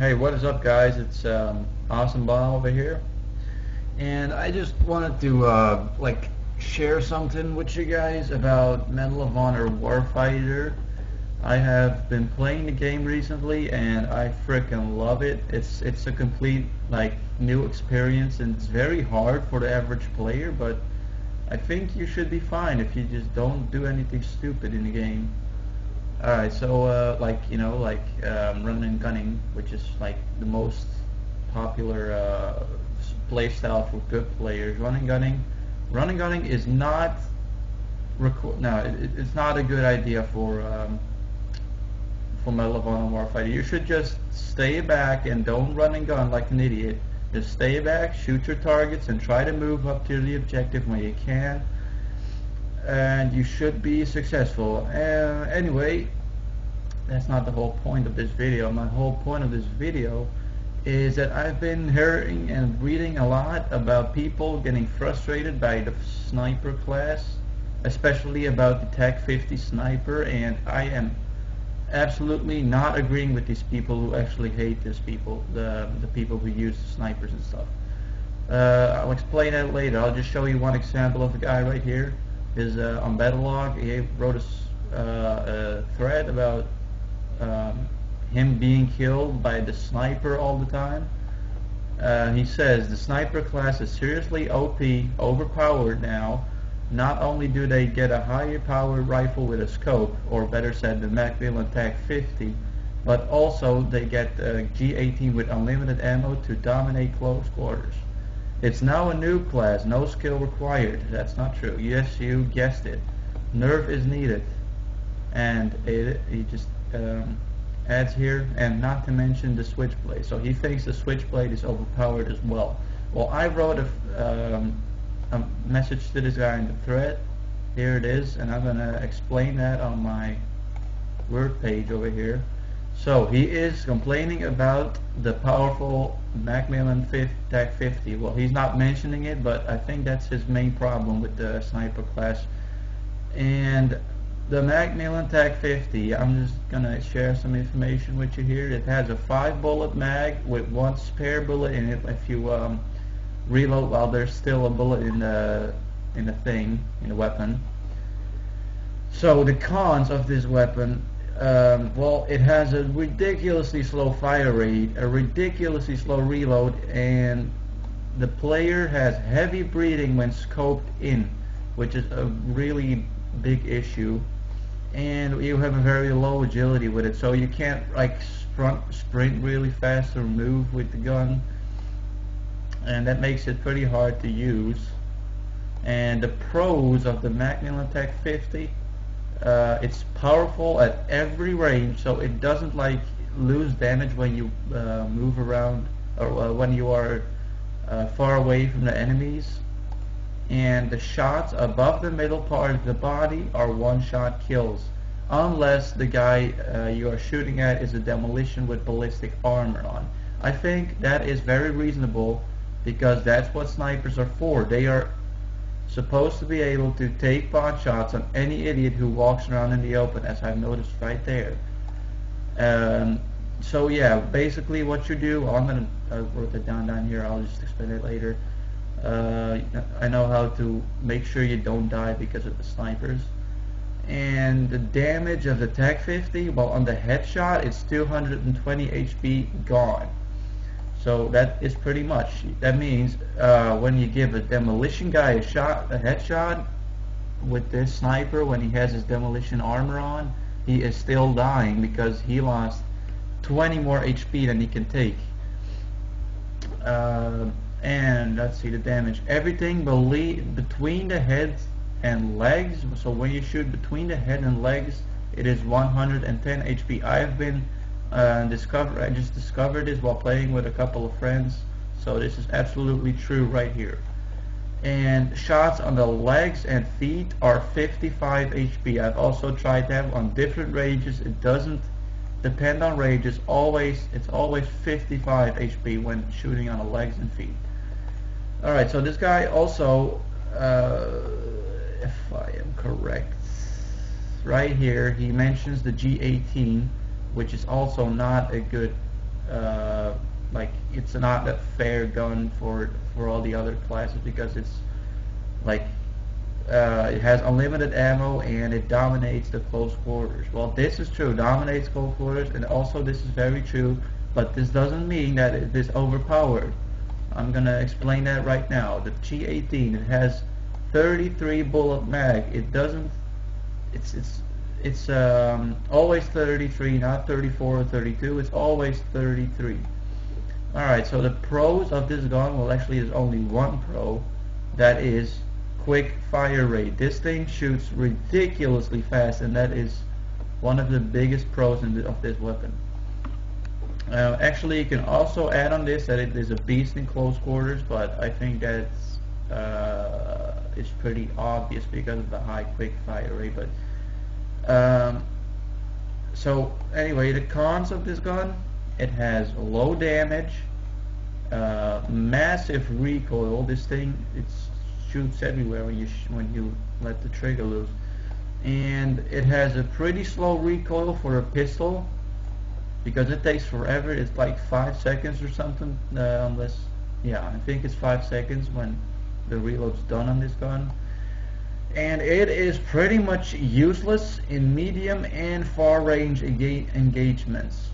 Hey, what is up, guys? It's Awesome Bomb over here, and I just wanted to share something with you guys about Medal of Honor Warfighter. I have been playing the game recently, and I freaking love it. It's a complete new experience, and it's very hard for the average player, but I think you should be fine if you just don't do anything stupid in the game. Alright, so running and gunning, which is like the most popular play style for good players. Running gunning is not it's not a good idea for Medal of Honor Warfighter. You should just stay back and don't run and gun like an idiot. Just stay back, shoot your targets, and try to move up to the objective when you can, and you should be successful. Anyway, that's not the whole point of this video. My whole point of this video is that I've been hearing and reading a lot about people getting frustrated by the sniper class, especially about the TAC 50 sniper, and I am absolutely not agreeing with these people who actually hate these people, the people who use the snipers and stuff. I'll explain that later. I'll just show you one example of a guy right here. Is on Battlelog. He wrote a thread about him being killed by the sniper all the time. He says the sniper class is seriously OP, overpowered now. Not only do they get a higher powered rifle with a scope, or better said, the Macmillan TAC 50, but also they get a G18 with unlimited ammo to dominate close quarters. It's now a new class, no skill required. That's not true. Yes, you guessed it. Nerve is needed. And he just adds here, and not to mention the switchblade. So he thinks the switchblade is overpowered as well. Well, I wrote a message to this guy in the thread. Here it is, and I'm going to explain that on my word page over here. So he is complaining about the powerful Macmillan TAC 50. Well, he's not mentioning it, but I think that's his main problem with the sniper class. And the Macmillan TAC 50, I'm just gonna share some information with you here. It has a 5-bullet mag with 1 spare bullet in it if you reload while there's still a bullet in the weapon. So the cons of this weapon. Well, it has a ridiculously slow fire rate, a ridiculously slow reload, and the player has heavy breathing when scoped in, which is a really big issue. And you have a very low agility with it, so you can't sprint really fast or move with the gun, and that makes it pretty hard to use. And the pros of the Macmillan TAC 50. It's powerful at every range, so it doesn't lose damage when you move around, or when you are far away from the enemies. And the shots above the middle part of the body are one-shot kills, unless the guy you are shooting at is a demolition with ballistic armor on. I think that is very reasonable, because that's what snipers are for. They are supposed to be able to take pot shots on any idiot who walks around in the open, as I've noticed right there. So yeah, basically what you do, I wrote it down here, I'll just explain it later. I know how to make sure you don't die because of the snipers. And the damage of the TAC 50, well, on the headshot it's 220 HP gone. So that is pretty much. That means when you give a demolition guy a headshot with this sniper, when he has his demolition armor on, he is still dying because he lost 20 more HP than he can take. And let's see the damage. Everything between the head and legs. So when you shoot between the head and legs, it is 110 HP. I just discovered this while playing with a couple of friends, so this is absolutely true right here. And shots on the legs and feet are 55 HP. I've also tried that on different ranges. It doesn't depend on ranges. It's always 55 HP when shooting on the legs and feet. Alright, so this guy also, if I am correct, right here he mentions the G18, which is also not a good like it's not a fair gun for all the other classes because it's like it has unlimited ammo and it dominates the close quarters. Well, this is true, dominates close quarters, and also this is very true, but this doesn't mean that it is overpowered. I'm gonna explain that right now. The G18, it has 33 bullet mag. It doesn't. It's always 33, not 34 or 32. It's always 33. All right. So the pros of this gun, well, actually, there's only one pro. That is quick fire rate. This thing shoots ridiculously fast, and that is one of the biggest pros of this weapon. Actually, you can also add on this that it is a beast in close quarters, but I think that's it's pretty obvious because of the high quick fire rate. But so anyway, the cons of this gun: it has low damage, massive recoil. This thing it shoots everywhere when you let the trigger loose, and it has a pretty slow recoil for a pistol. Because it takes forever. It's like 5 seconds or something, unless, yeah, I think it's 5 seconds when the reload's done on this gun. And it is pretty much useless in medium and far range engagements,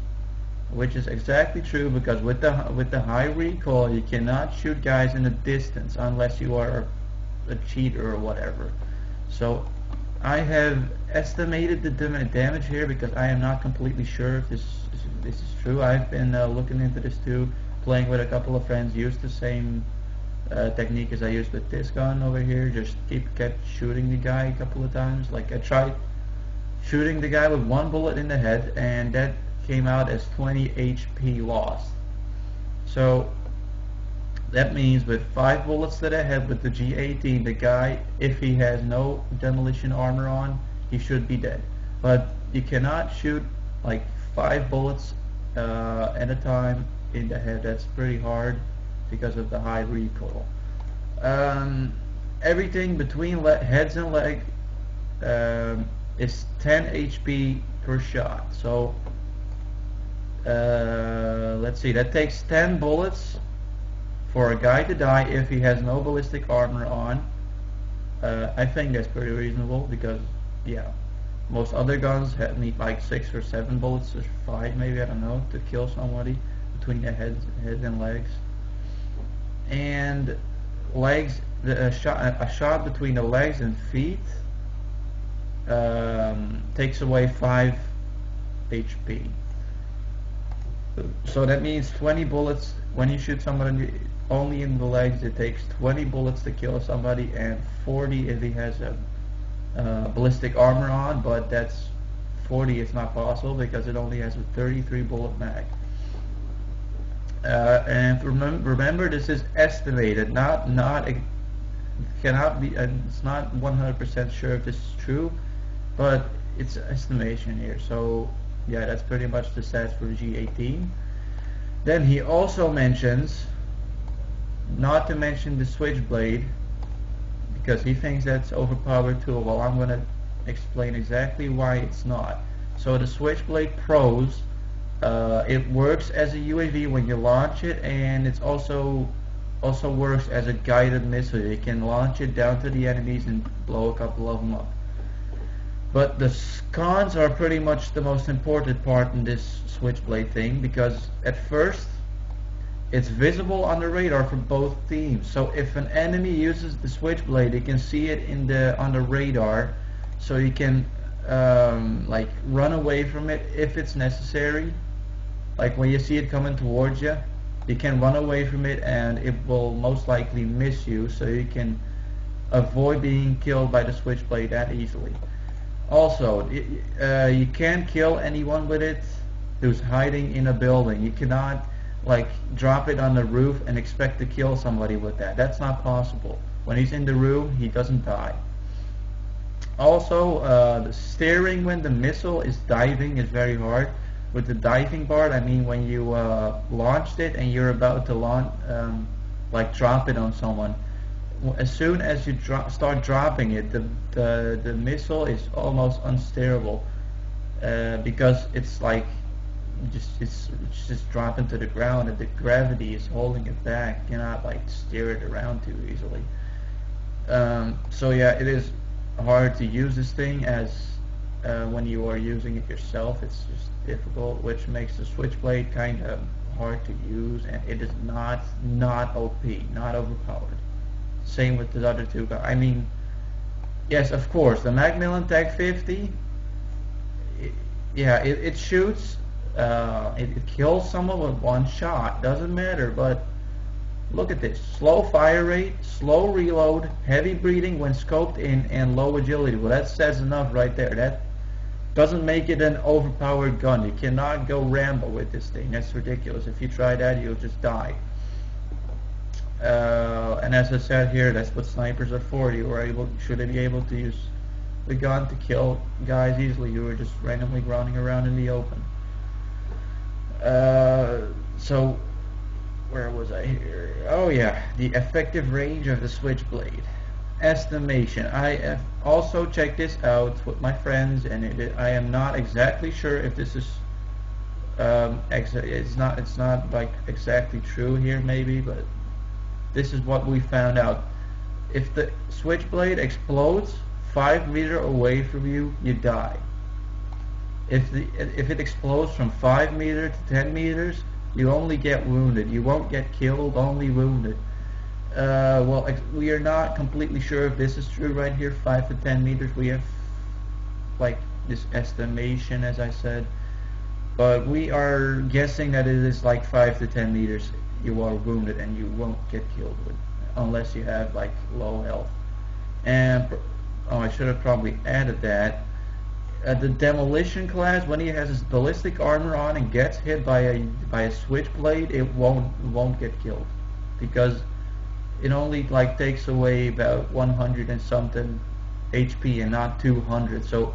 which is exactly true because with the high recoil you cannot shoot guys in the distance unless you are a cheater or whatever. So I have estimated the damage here because I am not completely sure if this is true. I've been looking into this too, playing with a couple of friends, used the same technique as I used with this gun over here, just kept shooting the guy a couple of times. Like I tried shooting the guy with one bullet in the head and that came out as 20 HP lost. So that means with 5 bullets to the head with the G18, the guy, if he has no demolition armor on, he should be dead. But you cannot shoot like 5 bullets at a time in the head. That's pretty hard because of the high recoil. Everything between heads and leg is 10 HP per shot. So let's see, that takes 10 bullets for a guy to die if he has no ballistic armor on. I think that's pretty reasonable because, yeah, most other guns need like 6 or 7 bullets or 5 maybe, I don't know, to kill somebody between the head and legs. And legs, a shot between the legs and feet takes away 5 HP. So that means 20 bullets when you shoot somebody only in the legs. It takes 20 bullets to kill somebody and 40 if he has a ballistic armor on, but that's 40 is not possible because it only has a 33 bullet mag. And remember this is estimated, it cannot be, it's not 100% sure if this is true, but it's estimation here. So yeah, that's pretty much the stats for the G18. Then he also mentions, not to mention the switchblade, because he thinks that's overpowered too. Well, I'm going to explain exactly why it's not. So the switchblade pros, it works as a UAV when you launch it, and it's also works as a guided missile. You can launch it down to the enemies and blow a couple of them up. But the cons are pretty much the most important part in this switchblade thing, because at first it's visible on the radar for both teams. So if an enemy uses the switchblade, you can see it on the radar, so you can like run away from it if it's necessary. Like when you see it coming towards you, you can run away from it and it will most likely miss you, so you can avoid being killed by the switchblade that easily. Also, you can't kill anyone with it who's hiding in a building. You cannot like drop it on the roof and expect to kill somebody with that. That's not possible. When he's in the room, he doesn't die. Also, the steering when the missile is diving is very hard. With the diving part, I mean when you launched it and you're about to launch, like drop it on someone. As soon as you start dropping it, the missile is almost unsteerable because it's like it's just dropping to the ground, and the gravity is holding it back. You cannot like steer it around too easily. So yeah, it is hard to use this thing as when you are using it yourself. It's just difficult, which makes the switchblade kind of hard to use, and it is not OP, not overpowered. Same with the other two guys. I mean, yes, of course, the Macmillan Tech 50. Yeah, it shoots. It kills someone with one shot. Doesn't matter, but look at this. Slow fire rate, slow reload, heavy breathing when scoped in, and low agility. Well, that says enough right there. That doesn't make it an overpowered gun. You cannot go Rambo with this thing. That's ridiculous. If you try that, you'll just die. And as I said here, that's what snipers are for. Should be able to use the gun to kill guys easily who are just randomly running around in the open. So where was I here? Oh yeah, the effective range of the switchblade. Estimation. I have also checked this out with my friends, and I am not exactly sure if this is it's not like exactly true here maybe, but this is what we found out. If the switchblade explodes 5 meters away from you, you die. If it explodes from 5 meters to 10 meters, you only get wounded. You won't get killed, only wounded. Well, we are not completely sure if this is true right here. 5 to 10 meters. We have like this estimation, as I said, but we are guessing that it is like 5 to 10 meters. You are wounded and you won't get killed unless you have like low health. And oh, I should have probably added that. The demolition class, when he has his ballistic armor on and gets hit by a switchblade, it won't get killed, because it only like takes away about 100 and something HP and not 200. So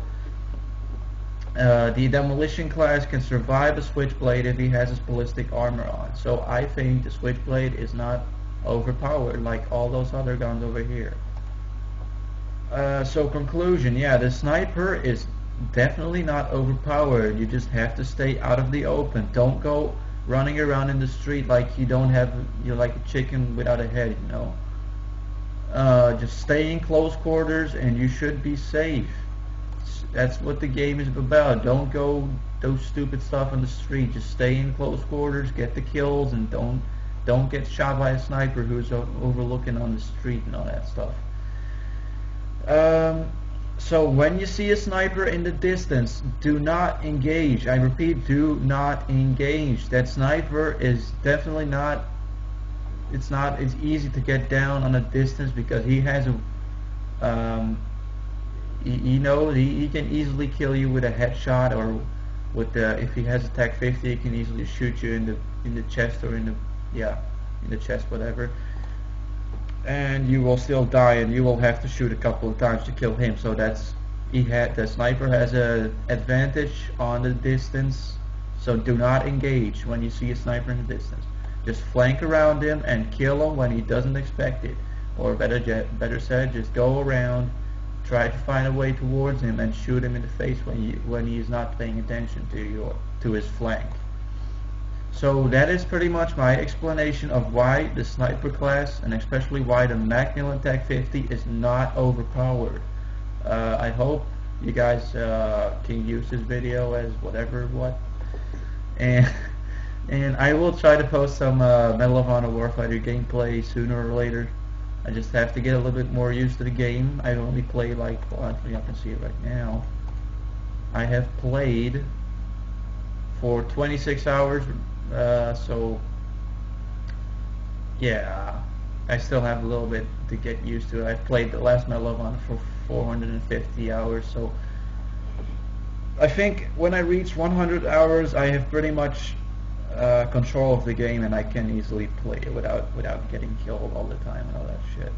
the demolition class can survive a switchblade if he has his ballistic armor on. So I think the switchblade is not overpowered like all those other guns over here. So conclusion, yeah, the sniper is definitely not overpowered. You just have to stay out of the open. Don't go running around in the street like you're like a chicken without a head, you know. Just stay in close quarters and you should be safe. That's what the game is about. Don't go do stupid stuff on the street. Just stay in close quarters, get the kills, and don't get shot by a sniper who's overlooking on the street and all that stuff. So when you see a sniper in the distance, do not engage. I repeat, do not engage. That sniper is definitely not, it's easy to get down on a distance, because he has a he can easily kill you with a headshot, or with if he has a Tech 50, he can easily shoot you in the chest, or in the chest, whatever. And you will still die, and you will have to shoot a couple of times to kill him. So the sniper has an advantage on the distance. So do not engage when you see a sniper in the distance. Just flank around him and kill him when he doesn't expect it, or better said, just go around, try to find a way towards him and shoot him in the face when he is not paying attention to his flank. So that is pretty much my explanation of why the sniper class, and especially why the Macmillan Tech 50 is not overpowered. I hope you guys can use this video as what, and I will try to post some Medal of Honor Warfighter gameplay sooner or later. I just have to get a little bit more used to the game. I only play like, well, actually I can see it right now. I have played for 26 hours. So yeah, I still have a little bit to get used to. I've played the last Medal of Honor for 450 hours, so I think when I reach 100 hours, I have pretty much control of the game, and I can easily play it without getting killed all the time and all that shit.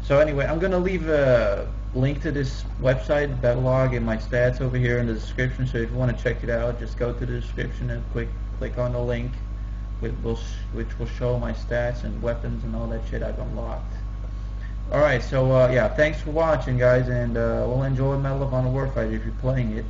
So anyway, I'm gonna leave a link to this website, Battlelog, and my stats over here in the description. So if you want to check it out, just go to the description and click on the link, which will show my stats and weapons and all that shit I've unlocked. Alright, so yeah, thanks for watching, guys, and we'll enjoy Medal of Honor Warfighter if you're playing it.